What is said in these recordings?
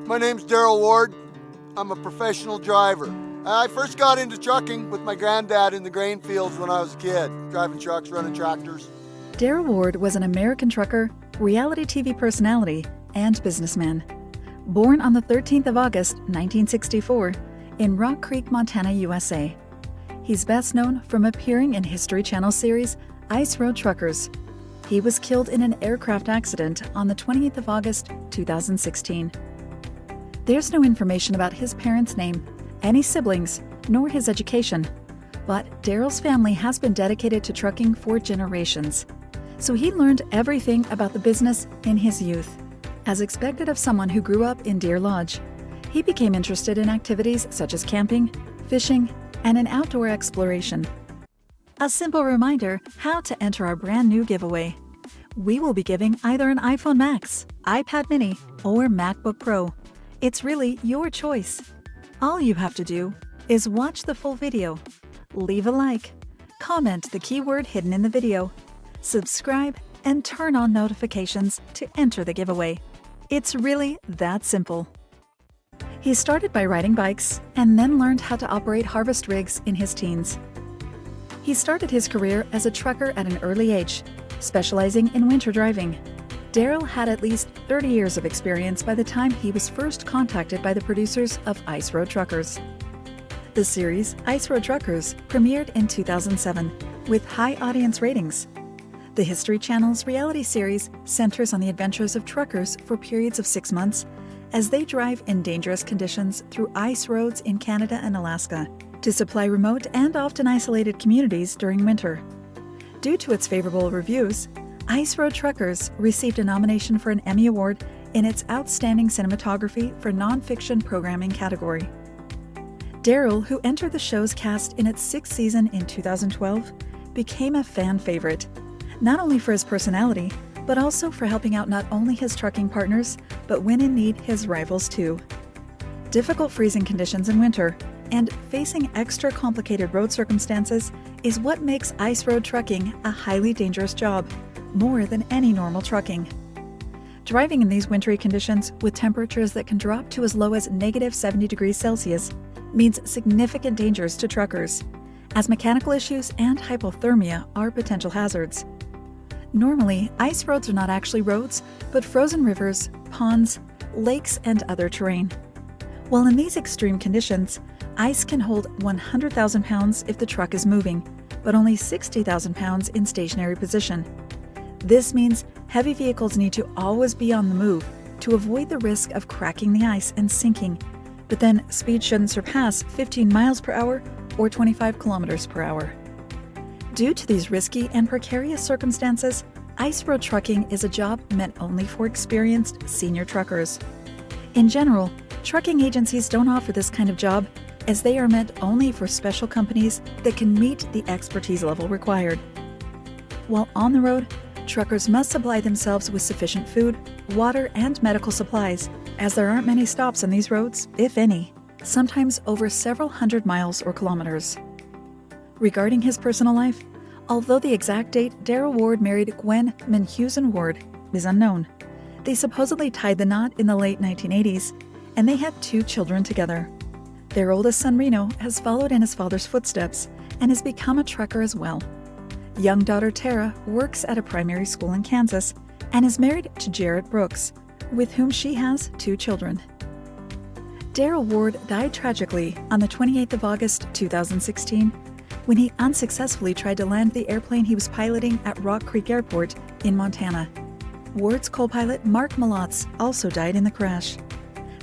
My name's Darrell Ward. I'm a professional driver. I first got into trucking with my granddad in the grain fields when I was a kid, driving trucks, running tractors. Darrell Ward was an American trucker, reality TV personality, and businessman. Born on the 13th of August, 1964, in Rock Creek, Montana, USA. He's best known from appearing in History Channel series Ice Road Truckers. He was killed in an aircraft accident on the 20th of August, 2016. There's no information about his parents' name, any siblings, nor his education, but Darrell's family has been dedicated to trucking for generations, so he learned everything about the business in his youth. As expected of someone who grew up in Deer Lodge, he became interested in activities such as camping, fishing, and an outdoor exploration. A simple reminder how to enter our brand new giveaway. We will be giving either an iPhone Max, iPad Mini, or MacBook Pro. It's really your choice. All you have to do is watch the full video, leave a like, comment the keyword hidden in the video, subscribe, and turn on notifications to enter the giveaway. It's really that simple. He started by riding bikes and then learned how to operate harvest rigs in his teens. He started his career as a trucker at an early age, specializing in winter driving. Darrell had at least 30 years of experience by the time he was first contacted by the producers of Ice Road Truckers. The series, Ice Road Truckers, premiered in 2007 with high audience ratings. The History Channel's reality series centers on the adventures of truckers for periods of 6 months as they drive in dangerous conditions through ice roads in Canada and Alaska to supply remote and often isolated communities during winter. Due to its favorable reviews, Ice Road Truckers received a nomination for an Emmy Award in its Outstanding Cinematography for Nonfiction Programming category. Darrell, who entered the show's cast in its 6th season in 2012, became a fan favorite, not only for his personality, but also for helping out not only his trucking partners, but when in need, his rivals too. Difficult freezing conditions in winter and facing extra complicated road circumstances is what makes ice road trucking a highly dangerous job, more than any normal trucking. Driving in these wintry conditions with temperatures that can drop to as low as negative 70 degrees Celsius means significant dangers to truckers, as mechanical issues and hypothermia are potential hazards. Normally, ice roads are not actually roads, but frozen rivers, ponds, lakes, and other terrain. While in these extreme conditions, ice can hold 100,000 pounds if the truck is moving, but only 60,000 pounds in stationary position. This means heavy vehicles need to always be on the move to avoid the risk of cracking the ice and sinking, but then speed shouldn't surpass 15 miles per hour or 25 kilometers per hour. Due to these risky and precarious circumstances, ice road trucking is a job meant only for experienced senior truckers. In general, trucking agencies don't offer this kind of job, as they are meant only for special companies that can meet the expertise level required. While on the road, truckers must supply themselves with sufficient food, water, and medical supplies, as there aren't many stops on these roads, if any, sometimes over several hundred miles or kilometers. Regarding his personal life, although the exact date Darrell Ward married Gwen Menhusen Ward is unknown, they supposedly tied the knot in the late 1980s, and they had 2 children together. Their oldest son Reno has followed in his father's footsteps and has become a trucker as well. Young daughter Tara works at a primary school in Kansas and is married to Jarrett Brooks, with whom she has 2 children. Darrell Ward died tragically on the 28th of August 2016 when he unsuccessfully tried to land the airplane he was piloting at Rock Creek Airport in Montana. Ward's co-pilot Mark Malotz also died in the crash.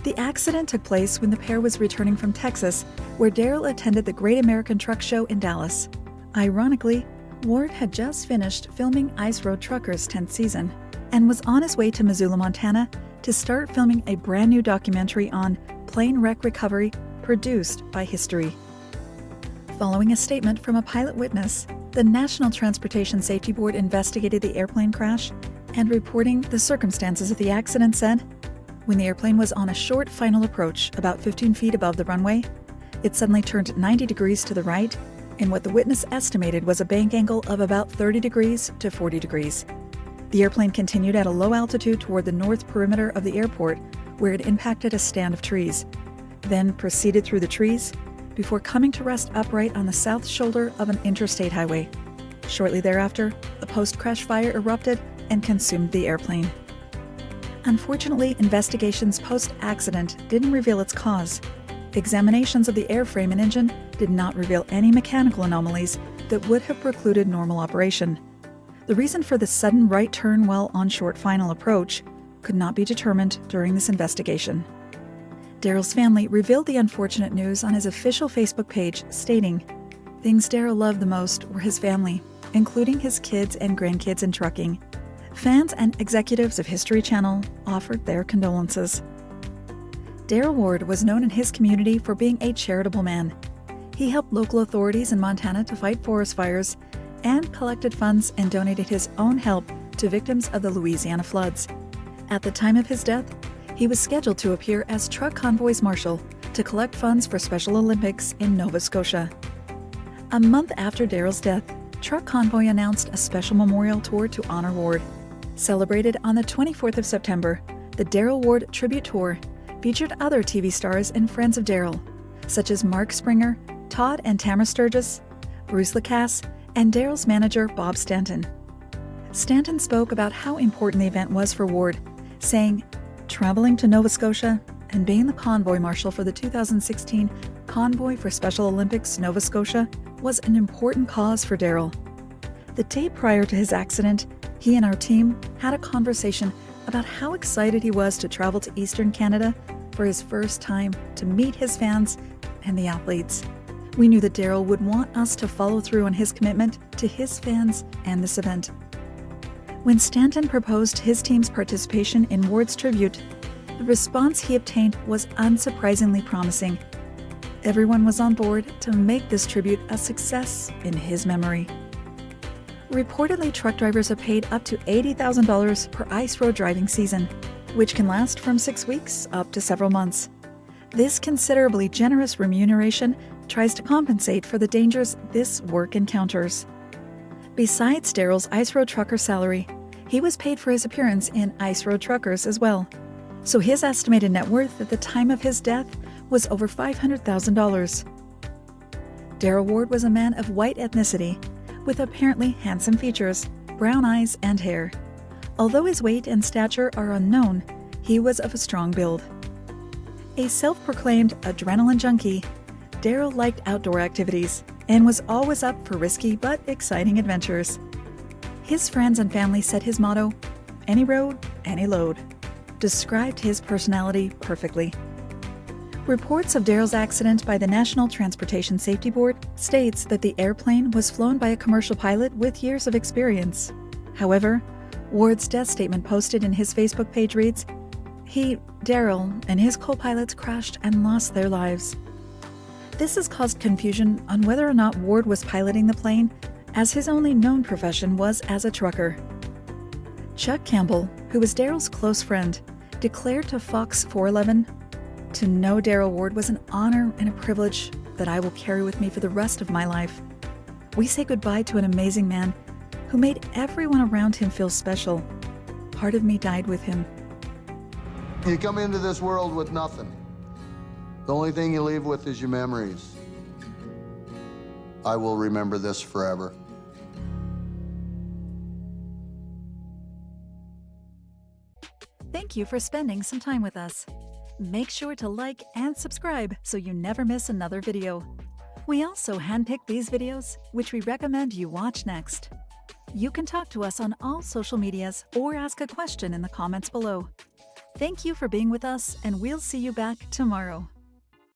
The accident took place when the pair was returning from Texas, where Darrell attended the Great American Truck Show in Dallas. Ironically, Ward had just finished filming Ice Road Truckers' 10th season and was on his way to Missoula, Montana to start filming a brand new documentary on plane wreck recovery produced by History. Following a statement from a pilot witness, the National Transportation Safety Board investigated the airplane crash and, reporting the circumstances of the accident, said, "When the airplane was on a short final approach about 15 feet above the runway, it suddenly turned 90 degrees to the right in what the witness estimated was a bank angle of about 30 degrees to 40 degrees. The airplane continued at a low altitude toward the north perimeter of the airport, where it impacted a stand of trees, then proceeded through the trees before coming to rest upright on the south shoulder of an interstate highway. Shortly thereafter, a post-crash fire erupted and consumed the airplane. Unfortunately, investigations post-accident didn't reveal its cause. Examinations of the airframe and engine did not reveal any mechanical anomalies that would have precluded normal operation. The reason for the sudden right turn while on short final approach could not be determined during this investigation. Darrell's family revealed the unfortunate news on his official Facebook page, stating, "Things Darrell loved the most were his family, including his kids and grandkids in trucking. Fans and executives of History Channel offered their condolences." Darrell Ward was known in his community for being a charitable man. He helped local authorities in Montana to fight forest fires and collected funds and donated his own help to victims of the Louisiana floods. At the time of his death, he was scheduled to appear as Truck Convoy's marshal to collect funds for Special Olympics in Nova Scotia. A month after Darrell's death, Truck Convoy announced a special memorial tour to honor Ward. Celebrated on the 24th of September, the Darrell Ward Tribute Tour featured other TV stars and friends of Darrell, such as Mark Springer, Todd and Tamara Sturgis, Bruce Lacasse, and Darrell's manager, Bob Stanton. Stanton spoke about how important the event was for Ward, saying, "Traveling to Nova Scotia and being the convoy marshal for the 2016 Convoy for Special Olympics Nova Scotia was an important cause for Darrell. The day prior to his accident, he and our team had a conversation about how excited he was to travel to Eastern Canada for his first time to meet his fans and the athletes. We knew that Darrell would want us to follow through on his commitment to his fans and this event." When Stanton proposed his team's participation in Ward's tribute, the response he obtained was unsurprisingly promising. Everyone was on board to make this tribute a success in his memory. Reportedly, truck drivers are paid up to $80,000 per ice road driving season, which can last from 6 weeks up to several months. This considerably generous remuneration tries to compensate for the dangers this work encounters. Besides Darrell's Ice Road Trucker salary, he was paid for his appearance in Ice Road Truckers as well. So his estimated net worth at the time of his death was over $500,000. Darrell Ward was a man of white ethnicity, with apparently handsome features, brown eyes, and hair. Although his weight and stature are unknown, he was of a strong build. A self-proclaimed adrenaline junkie, Darrell liked outdoor activities and was always up for risky but exciting adventures. His friends and family said his motto, "Any road, any load," described his personality perfectly. Reports of Darrell's accident by the National Transportation Safety Board states that the airplane was flown by a commercial pilot with years of experience. However, Ward's death statement posted in his Facebook page reads, "He, Darrell, and his co-pilots crashed and lost their lives." This has caused confusion on whether or not Ward was piloting the plane, as his only known profession was as a trucker. Chuck Campbell, who was Darrell's close friend, declared to Fox 411, "To know Darrell Ward was an honor and a privilege that I will carry with me for the rest of my life. We say goodbye to an amazing man who made everyone around him feel special. Part of me died with him." You come into this world with nothing. The only thing you leave with is your memories. I will remember this forever. Thank you for spending some time with us. Make sure to like and subscribe so you never miss another video. We also handpick these videos, which we recommend you watch next. You can talk to us on all social medias or ask a question in the comments below. Thank you for being with us, and we'll see you back tomorrow.